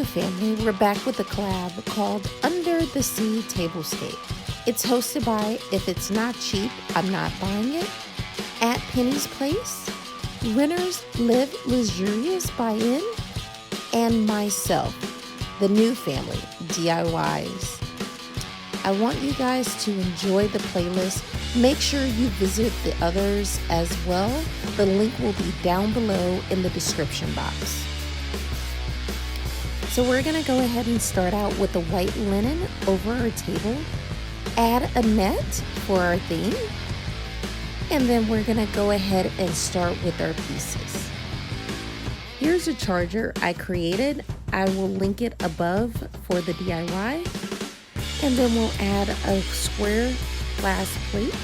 family, we're back with a collab called Under the Sea Tablescape. It's hosted by If It's Not Cheap, I'm Not Buying It, At Penny's Place, Renters Live Luxurious Buy-In, and myself, the new family, DIYs. I want you guys to enjoy the playlist. Make sure you visit the others as well. The link will be down below in the description box. So we're gonna go ahead and start out with the white linen over our table. Add a net for our theme. And then we're gonna go ahead and start with our pieces. Here's a charger I created. I will link it above for the DIY. And then we'll add a square glass plate.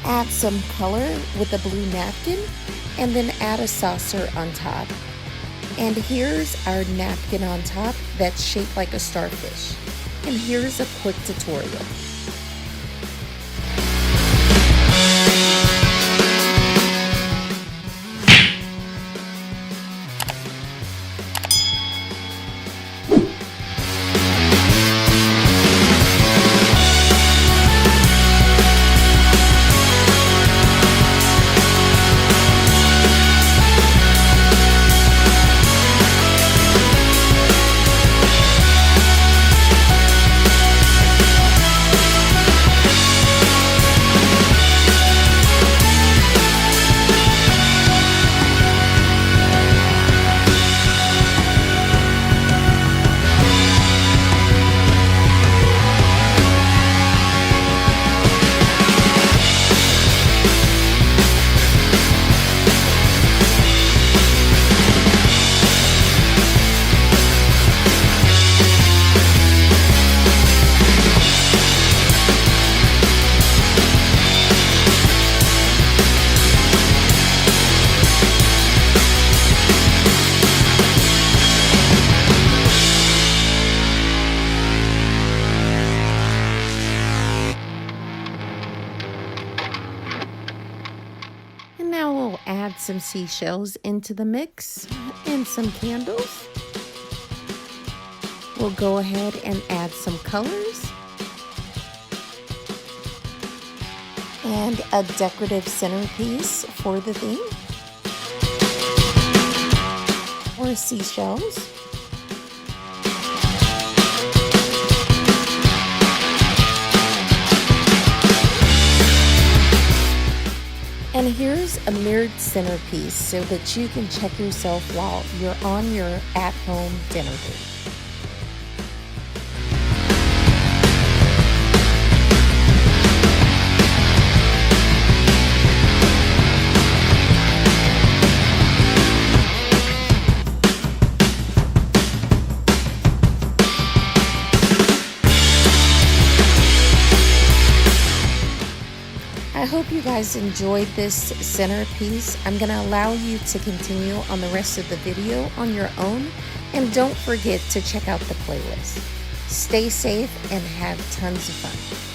Add some color with a blue napkin, and then add a saucer on top. And here's our napkin on top that's shaped like a starfish. And here's a quick tutorial. Now we'll add some seashells into the mix and some candles. We'll go ahead and add some colors and a decorative centerpiece for the theme, or seashells. And here's a mirrored centerpiece so that you can check yourself while you're on your at-home dinner date. I hope you guys enjoyed this centerpiece. I'm going to allow you to continue on the rest of the video on your own. And don't forget to check out the playlist. Stay safe and have tons of fun.